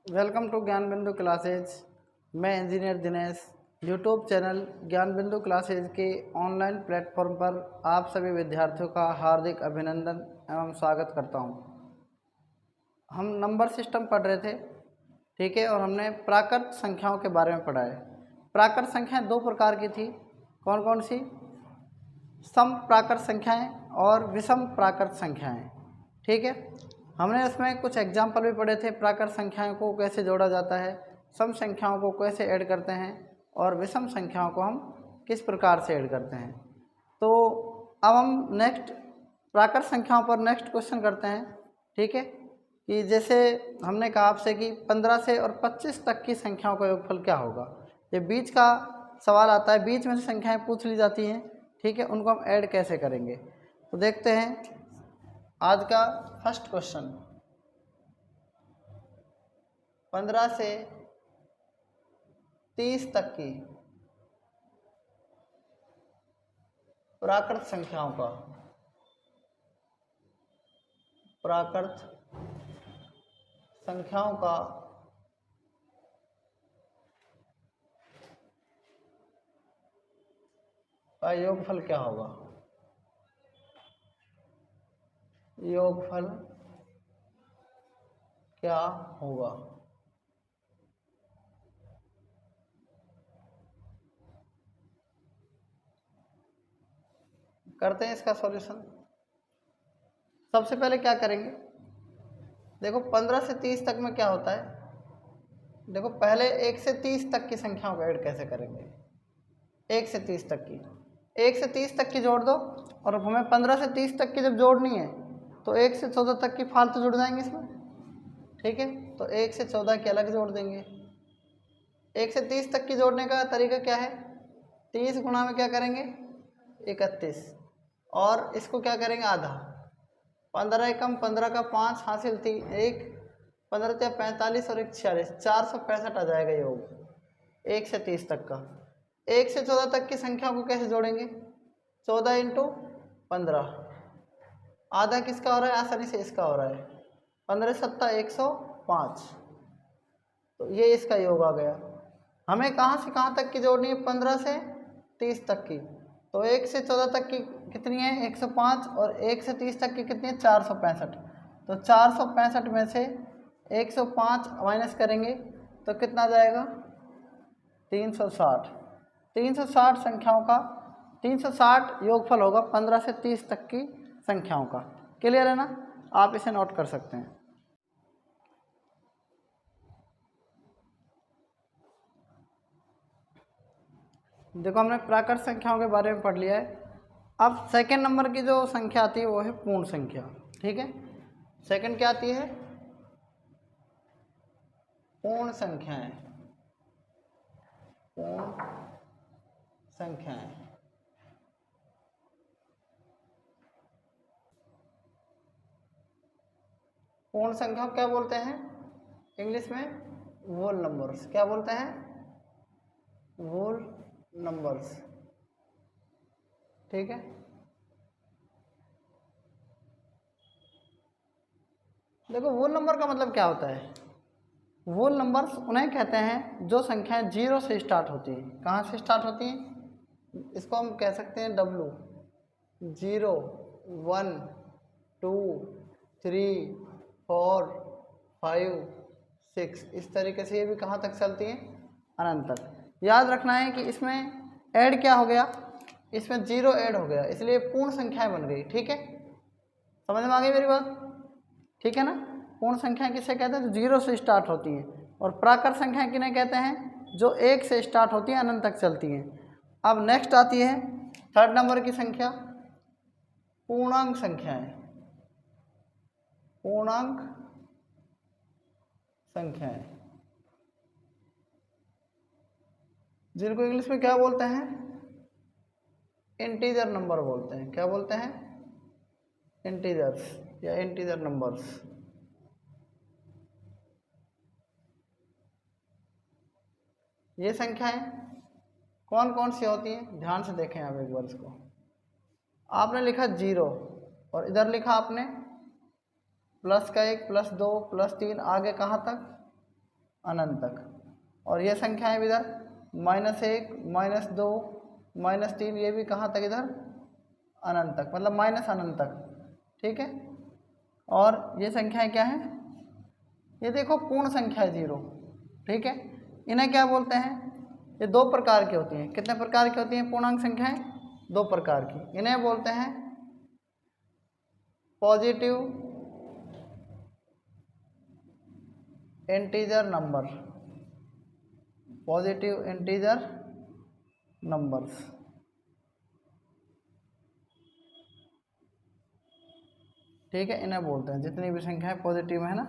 Welcome to ज्ञान बिंदु classes. मैं इंजीनियर दिनेश यूट्यूब चैनल ज्ञान बिंदु क्लासेज के ऑनलाइन प्लेटफॉर्म पर आप सभी विद्यार्थियों का हार्दिक अभिनंदन एवं स्वागत करता हूं। हम नंबर सिस्टम पढ़ रहे थे, ठीक है, और हमने प्राकृत संख्याओं के बारे में पढ़ा है। प्राकृत संख्याएं दो प्रकार की थी। कौन कौन सी? सम प्राकृत संख्याएं और विषम प्राकृत संख्याएं, ठीक है। हमने इसमें कुछ एग्जाम्पल भी पढ़े थे। प्राकृत संख्याओं को कैसे जोड़ा जाता है, सम संख्याओं को कैसे ऐड करते हैं और विषम संख्याओं को हम किस प्रकार से ऐड करते हैं। तो अब हम नेक्स्ट प्राकृत संख्याओं पर नेक्स्ट क्वेश्चन करते हैं, ठीक है। कि जैसे हमने कहा आपसे कि 15 से और 25 तक की संख्याओं का योगफल क्या होगा। ये बीच का सवाल आता है, बीच में से संख्याएं पूछ ली जाती हैं, ठीक है। उनको हम ऐड कैसे करेंगे, तो देखते हैं आज का फर्स्ट क्वेश्चन। 15 से 30 तक की प्राकृत संख्याओं का योगफल क्या होगा। योगफल क्या होगा। करते हैं इसका सॉल्यूशन। सबसे पहले क्या करेंगे, देखो 15 से 30 तक में क्या होता है। देखो पहले 1 से 30 तक की संख्याओं को ऐड कैसे करेंगे। 1 से 30 तक की, 1 से 30 तक की जोड़ दो, और अब हमें 15 से 30 तक की जब जोड़नी है तो 1 से 14 तक की फालतू जुड़ जाएंगे इसमें, ठीक है। तो 1 से 14 की अलग जोड़ देंगे। 1 से 30 तक की जोड़ने का तरीका क्या है, 30 गुणा में क्या करेंगे 31, और इसको क्या करेंगे आधा। 15 कम 15 का 5 हासिल थी 1, 15 45 और 1 46, 465 आ जाएगा योग 1 से 30 तक का। 1 से 14 तक की संख्या को कैसे जोड़ेंगे, 14 इंटू 15, आधा किसका हो रहा है, आसानी से इसका हो रहा है 15 सत्ता 105, तो ये इसका योग आ गया। हमें कहाँ से कहाँ तक की जोड़नी है, 15 से 30 तक की, तो 1 से 14 तक की कितनी है 105, और 1 से 30 तक की कितनी है 465। तो 465 में से 105 माइनस करेंगे तो कितना आ जाएगा 360। 360 संख्याओं का 360 योगफल होगा 15 से 30 तक की संख्याओं का। क्लियर है ना, आप इसे नोट कर सकते हैं। देखो हमने प्राकृत संख्याओं के बारे में पढ़ लिया है। अब सेकंड नंबर की जो संख्या आती है वो है पूर्ण संख्या, ठीक है। सेकंड क्या आती है, पूर्ण संख्याएं। पूर्ण संख्याएं, पूर्ण संख्या क्या बोलते हैं इंग्लिश में, होल नंबर्स। क्या बोलते हैं, होल नंबर्स, ठीक है। देखो होल नंबर का मतलब क्या होता है, होल नंबर्स उन्हें कहते हैं जो संख्याएं 0 से स्टार्ट होती हैं। कहाँ से स्टार्ट होती हैं, इसको हम कह सकते हैं W, 0 1 2 3 4 5 6, इस तरीके से ये भी कहाँ तक चलती हैं, अनंत तक। याद रखना है कि इसमें ऐड क्या हो गया, इसमें 0 ऐड हो गया, इसलिए पूर्ण संख्याएं बन गई, ठीक है। समझ में आ गई मेरी बात, ठीक है ना। पूर्ण संख्याएं किसे कहते हैं, जो 0 से स्टार्ट होती हैं, और प्राकृत संख्याएं किन्हें कहते हैं, जो 1 से स्टार्ट होती हैं अनंत तक चलती हैं। अब नेक्स्ट आती है थर्ड नंबर की संख्या, पूर्णांक संख्याएं। पूर्णांक संख्याएं, जिनको इंग्लिश में क्या बोलते हैं, इंटीजर नंबर बोलते हैं। क्या बोलते हैं, इंटीजर्स या इंटीजर नंबर्स। ये संख्याएं कौन कौन सी होती हैं, ध्यान से देखें आप एक बार इसको। आपने लिखा 0 और इधर लिखा आपने +1 +2 +3, आगे कहाँ तक अनंत तक। और ये संख्याएं भी इधर -1, -2, -3, ये भी कहाँ तक, इधर अनंत तक, मतलब माइनस अनंत तक। ठीक है। और ये संख्याएं क्या है, ये देखो पूर्ण संख्या है 0। ठीक है। इन्हें क्या बोलते हैं, ये दो प्रकार की होती हैं। कितने प्रकार की होती हैं पूर्णांक संख्याएं, दो प्रकार की। इन्हें बोलते हैं positive integer number, positive integer numbers. ठीक है। इन्हें बोलते हैं, जितनी भी संख्याएं पॉजिटिव है ना,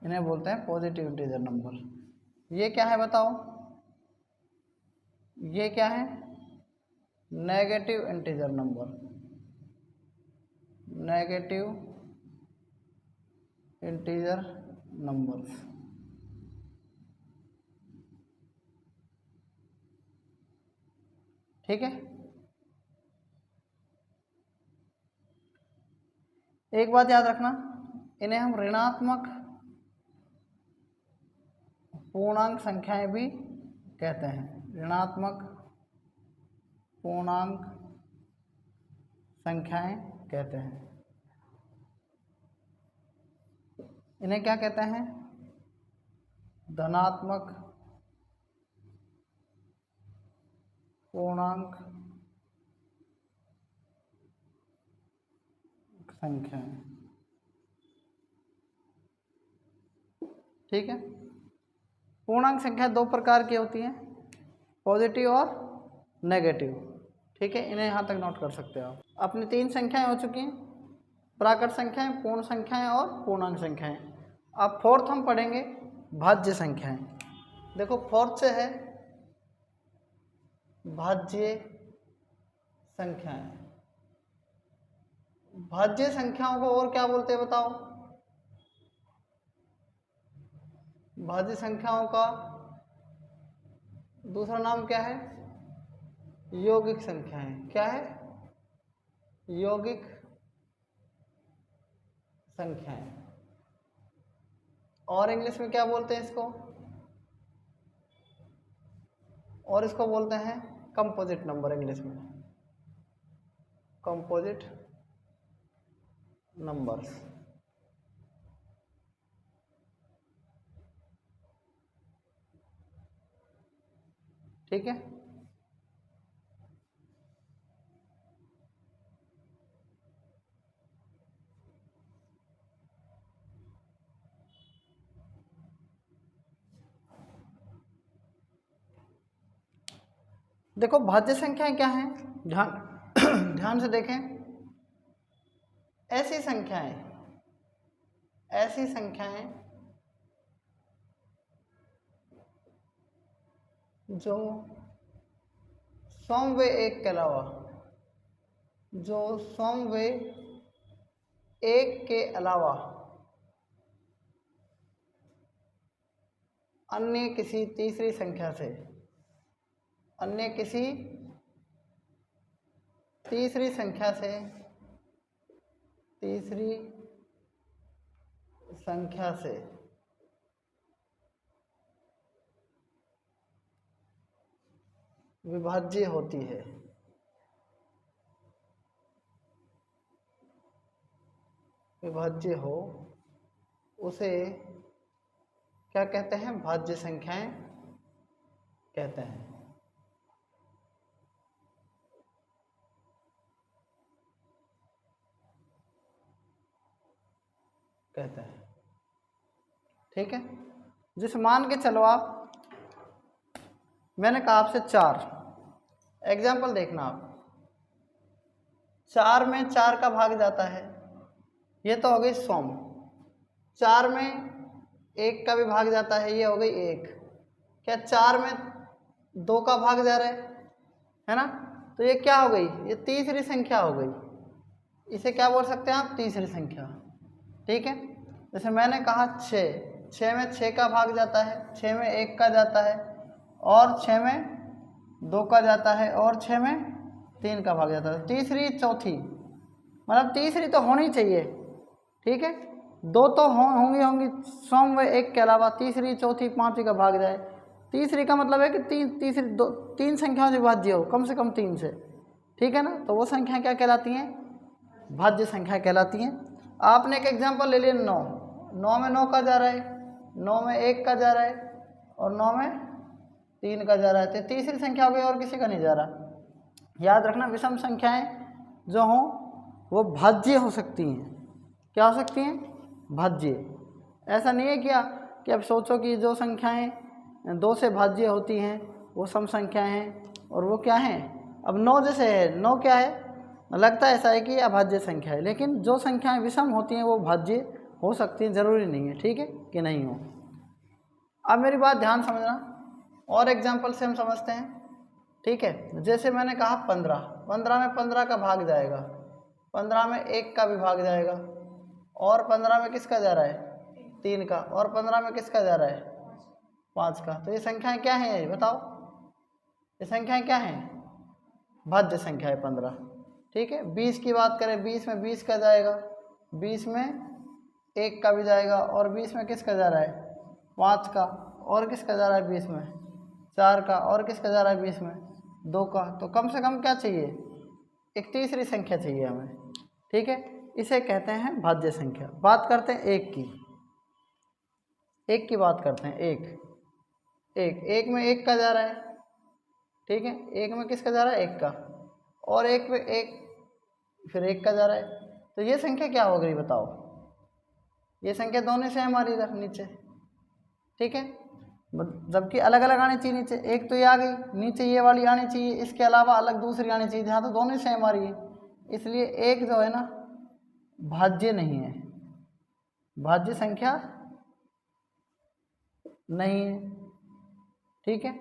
इन्हें बोलते हैं पॉजिटिव इंटीजर नंबर। ये क्या है बताओ, ये क्या है, negative integer number, negative integer numbers. ठीक है। एक बात याद रखना, इन्हें हम ऋणात्मक पूर्णांक संख्याएं भी कहते हैं, ऋणात्मक पूर्णांक संख्याएं कहते हैं। इन्हें क्या कहते हैं, धनात्मक पूर्णांक संख्याएं। ठीक है। पूर्णांक संख्या दो प्रकार की होती हैं, पॉजिटिव और नेगेटिव। ठीक है। इन्हें यहाँ तक नोट कर सकते हो आप। अपनी 3 संख्याएं हो चुकी हैं, प्राकृत संख्याएं, पूर्ण संख्याएं और पूर्णांक संख्याएं। अब फोर्थ हम पढ़ेंगे भाज्य संख्याएं। देखो फोर्थ से है भाज्य संख्याएं। भाज्य संख्याओं को और क्या बोलते हैं बताओ, भाज्य संख्याओं का दूसरा नाम क्या है, यौगिक संख्याएं। क्या है, यौगिक संख्याएं। और इंग्लिश में क्या बोलते हैं इसको, और इसको बोलते हैं कंपोजिट नंबर, इंग्लिश में कंपोजिट नंबर्स। ठीक है। देखो भाज्य संख्याएं क्या हैं, ध्यान ध्यान से देखें। ऐसी संख्याएं जो समव्य एक के अलावा, जो समव्य एक के अलावा अन्य किसी तीसरी संख्या से, अन्य किसी तीसरी संख्या से, तीसरी संख्या से विभाज्य होती है। विभाज्य हो उसे क्या कहते हैं, भाज्य संख्याएं कहते हैं। कहते हैं। ठीक है। जिस मान के चलो आप, मैंने कहा आपसे 4 एग्जाम्पल देखना आप, 4 में 4 का भाग जाता है, ये तो हो गई सम। 4 में 1 का भी भाग जाता है, ये हो गई 1। क्या 4 में 2 का भाग जा रहा है ना, तो ये क्या हो गई, ये तीसरी संख्या हो गई। इसे क्या बोल सकते हैं आप, तीसरी संख्या। ठीक है। जैसे मैंने कहा 6 में 6 का भाग जाता है, 6 में 1 का जाता है, और 6 में 2 का जाता है, और 6 में 3 का भाग जाता है। तीसरी चौथी, मतलब तीसरी तो होनी चाहिए। ठीक है। दो तो होंगी होंगी सम व एक के अलावा, तीसरी चौथी पांचवी का भाग जाए। तीसरी का मतलब है कि तीसरी दो तीन संख्याओं से विभाज्य हो, कम से कम 3 से, ठीक है ना। तो वो संख्या क्या कहलाती हैं? भाज्य संख्या कहलाती हैं। आपने एक एग्जांपल ले लिया 9, 9 में 9 का जा रहा है, 9 में 1 का जा रहा है और 9 में 3 का जा रहा है, तो तीसरी संख्या हो गई और किसी का नहीं जा रहा। याद रखना विषम संख्याएं जो हों वो भाज्य हो सकती हैं। क्या हो सकती हैं? भाज्य। ऐसा नहीं है क्या कि अब सोचो कि जो संख्याएं 2 से भाज्य होती हैं वो सम संख्याएं हैं, और वो क्या हैं? अब 9 जैसे है, 9 क्या है? लगता है ऐसा है कि अभाज्य संख्या है, लेकिन जो संख्याएं विषम होती हैं वो भाज्य हो सकती हैं, जरूरी नहीं है, ठीक है कि नहीं हो। अब मेरी बात ध्यान समझना, और एग्जाम्पल से हम समझते हैं, ठीक है। जैसे मैंने कहा 15, 15 में 15 का भाग जाएगा, 15 में 1 का भी भाग जाएगा, और 15 में किसका जा रहा है? 3 का, और 15 में किसका जा रहा है? 5 का। तो ये संख्याएं क्या हैं? ये बताओ, ये संख्याएं क्या हैं? भाज्य संख्या है 15, ठीक है। 20 की बात करें, 20 में 20 का जाएगा, 20 में 1 का भी जाएगा, और 20 में किसका जा रहा है? 5 का, और किसका जा रहा है 20 में? 4 का, और किसका जा रहा है 20 में? 2 का। तो कम से कम क्या चाहिए? एक तीसरी संख्या चाहिए हमें, ठीक है। इसे कहते हैं भाज्य संख्या। बात करते हैं एक की, एक की बात करते हैं। एक में 1 का जा रहा है, ठीक है। 1 में किसका जा रहा है? 1 का, और 1 में 1 फिर 1 का जा रहा है। तो ये संख्या क्या हो गई बताओ? ये संख्या दोनों से हमारी इधर नीचे, ठीक है, जबकि अलग अलग आनी चाहिए नीचे। एक तो ये आ गई, नीचे ये वाली आनी चाहिए, इसके अलावा अलग दूसरी आनी चाहिए, जहाँ तो दोनों से हमारी है, इसलिए एक जो है ना भाज्य नहीं है, भाज्य संख्या नहीं है, ठीक है।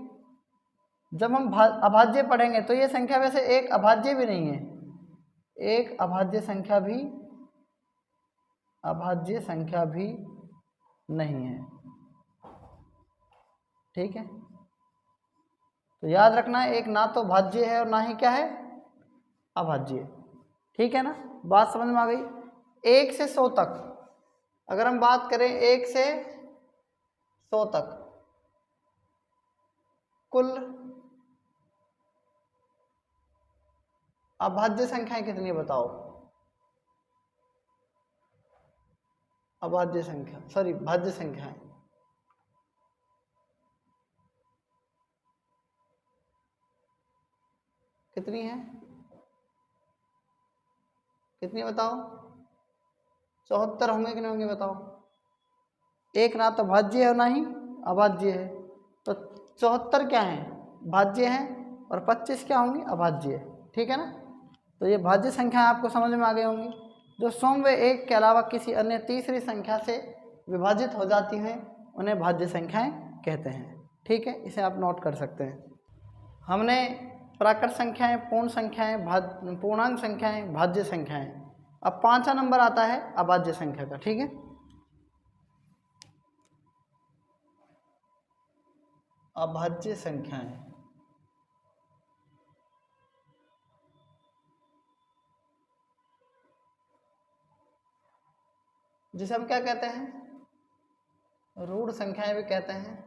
जब हम अभाज्य पढ़ेंगे तो ये संख्या वैसे एक अभाज्य भी नहीं है, एक अभाज्य संख्या भी नहीं है, ठीक है। तो याद रखना, एक ना तो भाज्य है और ना ही क्या है? अभाज्य, ठीक है ना। बात समझ में आ गई? 1 से 100 तक अगर हम बात करें, 1 से 100 तक कुल अभाज्य संख्याएं कितनी बताओ? अभाज्य संख्या, सॉरी भाज्य संख्याएं कितनी है? कितनी बताओ? 74 होंगे कि नहीं होंगे बताओ? एक ना तो भाज्य है और ना ही अभाज्य है, तो 74 क्या है? भाज्य हैं, और 25 क्या होंगी? अभाज्य, ठीक है ना। तो ये भाज्य संख्या आपको समझ में आ गई होंगी, जो सम व एक के अलावा किसी अन्य तीसरी संख्या से विभाजित हो जाती हैं उन्हें भाज्य संख्याएं कहते हैं, ठीक है। इसे आप नोट कर सकते हैं। हमने प्राकृत संख्याएं, पूर्ण संख्याएं, पूर्णांक संख्याएं, भाज्य संख्याएं, अब 5वां नंबर आता है अभाज्य संख्या का, ठीक है। अभाज्य संख्याएं, जिसे हम क्या कहते हैं? रूढ़ संख्याएं भी कहते हैं,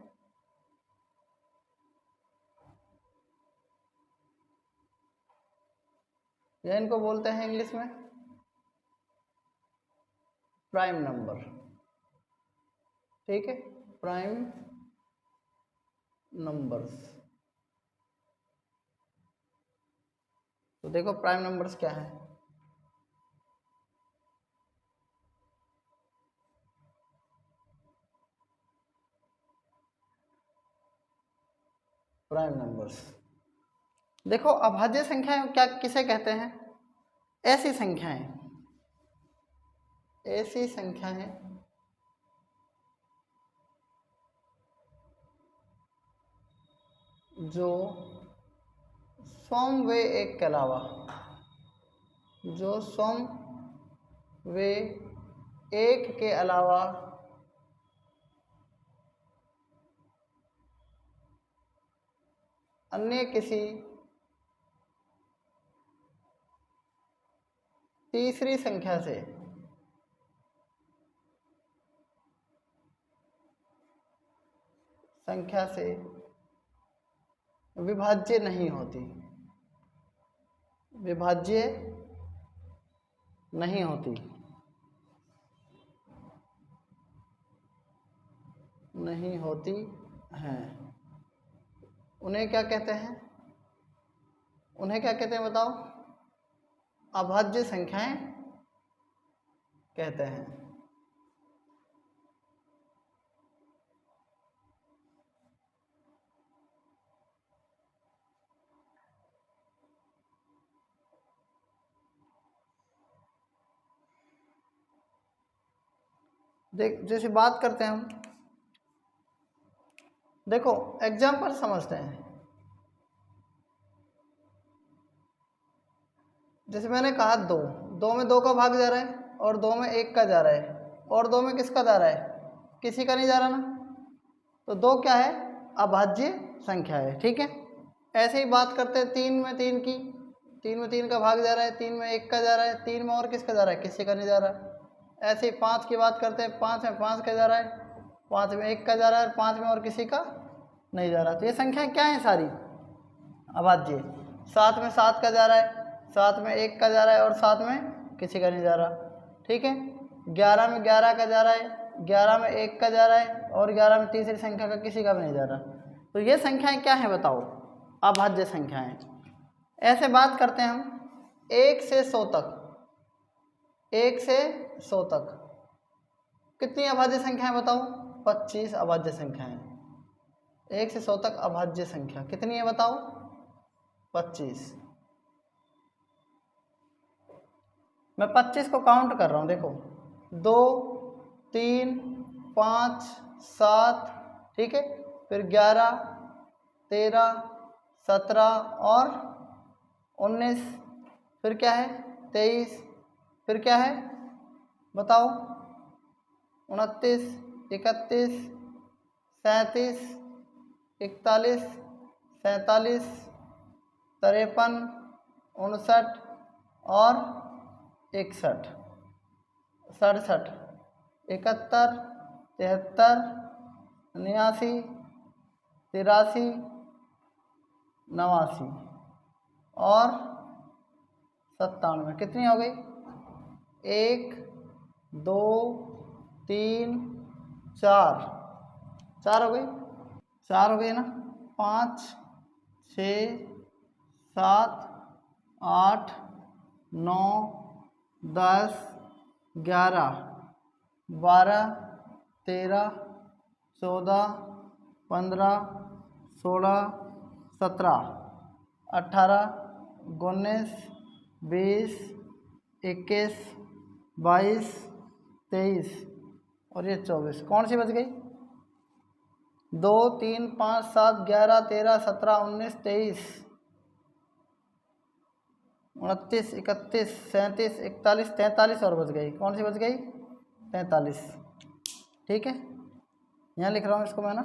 या इनको बोलते हैं इंग्लिश में प्राइम नंबर, ठीक है, प्राइम नंबर्स। तो देखो प्राइम नंबर्स क्या है? प्राइम नंबर्स, देखो अभाज्य संख्याएं क्या किसे कहते हैं? ऐसी संख्याएं, ऐसी संख्याएं जो सम व एक के अलावा, जो सम व एक के अलावा अन्य किसी तीसरी संख्या से संख्या से विभाज्य नहीं होती, विभाज्य नहीं होती, नहीं होती हैं। उन्हें क्या कहते हैं? उन्हें क्या कहते हैं बताओ? अभाज्य संख्याएं कहते हैं। देख, जैसे बात करते हैं हम, देखो एग्जाम्पल समझते हैं। जैसे मैंने कहा दो में 2 का भाग जा रहा है और 2 में 1 का जा रहा है और 2 में किसका जा रहा है? किसी का नहीं जा रहा ना। तो 2 क्या है? अभाज्य संख्या है। ठीक है। ऐसे ही बात करते हैं 3 में 3 की। 3 में 3 का भाग जा रहा है, 3 में 1 का जा रहा है, 3 में और किसका जा रहा है? किसी का नहीं जा रहा। ऐसे ही 5 की बात करते हैं, 5 में 5 का जा रहा है, 5 में 1 का जा रहा है, 5 में और किसी का नहीं जा रहा। तो ये संख्याएं क्या है? सारी अभाज्य। 7 में 7 का जा रहा है, 7 में 1 का जा रहा है और 7 में किसी का नहीं जा रहा। ठीक है। 11 में 11 का जा रहा है, 11 में 1 का जा रहा है और 11 में तीसरी संख्या का किसी का भी नहीं जा रहा। तो ये संख्याएं क्या हैं बताओ? अभाज्य संख्याएं। ऐसे बात करते हैं हम 1 से 100 तक। 1 से 100 तक कितनी अभाज्य संख्याएं बताओ? 25 अभाज्य संख्याएं। 1 से 100 तक अभाज्य संख्या कितनी है बताओ? 25। मैं 25 को काउंट कर रहा हूँ। देखो 2 3 5 7, ठीक है, फिर 11 13 17 और 19, फिर क्या है 23, फिर क्या है बताओ 29 31 37 41 47 53 59 और 61 67 71 73 89 83 89 और 97। कितनी हो गई? 1 2 3 4 4 हो गई। 4 हो गई ना। 5 6 7 8 9 10 11 12 13 14 15 16 17 18 19 20 21 22 23 और ये 24। कौन सी बच गई? 2 3 5 7 11 13 17 19 23 29 31 37 41 43 और बच गई। कौन सी बच गई? 43। ठीक है, यहाँ लिख रहा हूँ इसको मैं ना।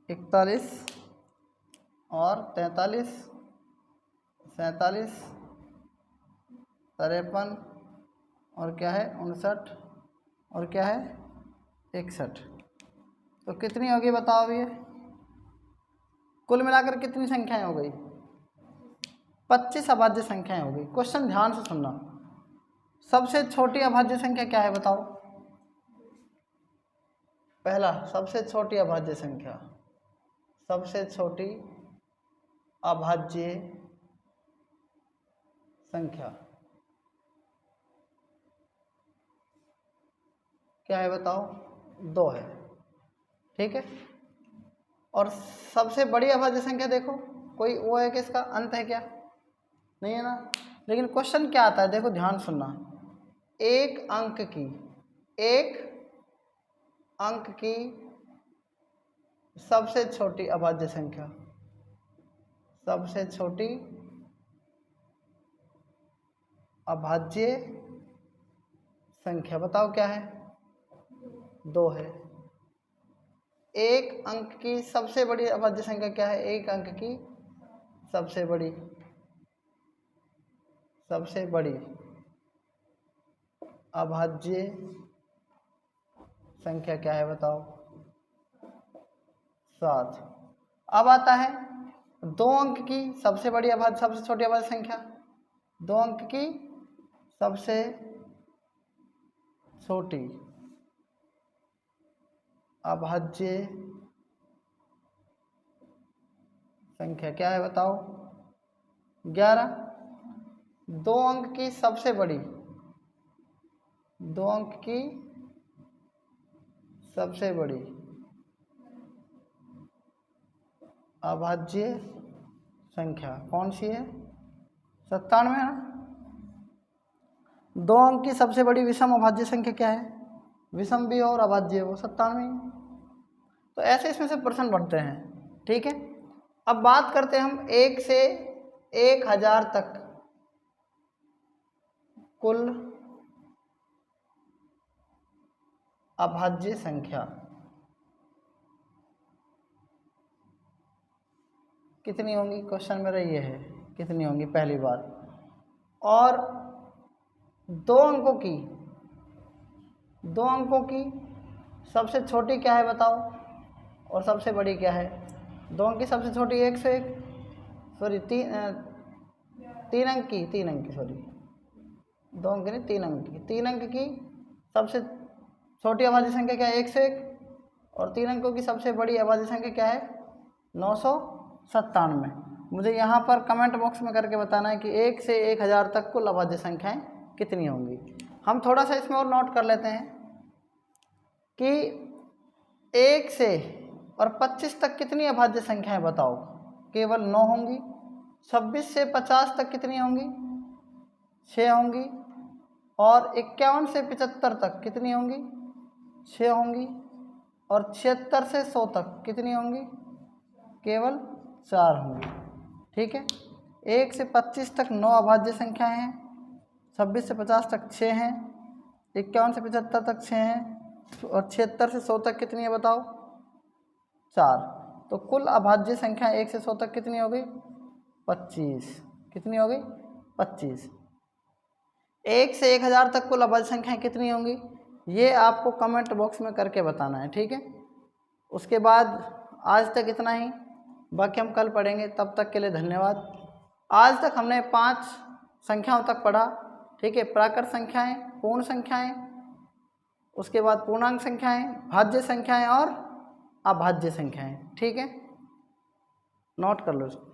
इकतालीस और 43 47 53 और क्या है 59 और क्या है 61। तो कितनी होगी बताओ अभी? कुल मिलाकर कितनी संख्याएं हो गई? 25 अभाज्य संख्याएं हो गई। क्वेश्चन ध्यान से सुनना। सबसे छोटी अभाज्य संख्या क्या है बताओ? पहला, सबसे छोटी अभाज्य संख्या, सबसे छोटी अभाज्य संख्या क्या है बताओ? 2 है। ठीक है। और सबसे बड़ी अभाज्य संख्या देखो, कोई वो है कि इसका अंत है क्या? नहीं है ना। लेकिन क्वेश्चन क्या आता है देखो, ध्यान सुनना। एक अंक की सबसे छोटी अभाज्य संख्या, सबसे छोटी अभाज्य संख्या बताओ क्या है? 2 है। एक अंक की सबसे बड़ी अभाज्य संख्या क्या है? एक अंक की सबसे बड़ी अभाज्य संख्या क्या है बताओ? 7। अब आता है 2 अंक की सबसे बड़ी अभाज्य सबसे छोटी अभाज्य संख्या, 2 अंक की सबसे छोटी अभाज्य संख्या क्या है बताओ? 11। 2 अंक की सबसे बड़ी, 2 अंक की सबसे बड़ी अभाज्य संख्या कौन सी है? 97 है ना। 2 अंक की सबसे बड़ी विषम अभाज्य संख्या क्या है? विषम भी और अभाज्य हो, 97 ही। तो ऐसे इसमें से प्रश्न बनते हैं, ठीक है। अब बात करते हैं हम 1 से 1000 तक कुल अभाज्य संख्या कितनी होंगी? क्वेश्चन मेरा ये है, कितनी होंगी पहली बात। और 2 अंकों की सबसे छोटी क्या है बताओ? और सबसे बड़ी क्या है? 2 अंक की सबसे छोटी 1 से 1, सॉरी 3 अंक की सॉरी 2 अंक नहीं 3 अंक की, 3 अंक की सबसे छोटी अभाज्य संख्या क्या है? 1 से 1। और 3 अंकों की सबसे बड़ी अभाज्य संख्या क्या है? 997। मुझे यहाँ पर कमेंट बॉक्स में करके बताना है कि 1 से 1000 तक कुल अभाज्य संख्याएं कितनी होंगी। हम थोड़ा सा इसमें और नोट कर लेते हैं कि 1 से और 25 तक कितनी अभाज्य संख्याएं बताओ? केवल 9 होंगी। 26 से 50 तक कितनी होंगी? 6 होंगी। और 51 से 75 तक कितनी होंगी? 6 होंगी। और 76 से 100 तक कितनी होंगी? केवल 4 होंगी, ठीक है। 1 से 25 तक 9 अभाज्य संख्याएं हैं, 26 से 50 तक 6 हैं, 51 से 75 तक 6 हैं, और 76 से 100 तक कितनी है बताओ? 4। तो कुल अभाज्य संख्या 1 से 100 तक कितनी हो गई? 25। कितनी हो गई? 25। 1 से 1000 तक कुल अभाज्य संख्याएं कितनी होंगी? ये आपको कमेंट बॉक्स में करके बताना है, ठीक है। उसके बाद आज तक इतना ही, बाकी हम कल पढ़ेंगे। तब तक के लिए धन्यवाद। आज तक हमने 5 संख्याओं तक पढ़ा, ठीक है। प्राकृत संख्याएं, पूर्ण संख्याएं, उसके बाद पूर्णांक संख्याएं, भाज्य संख्याएं और अभाज्य संख्याएं, ठीक है। नोट कर लो इसको।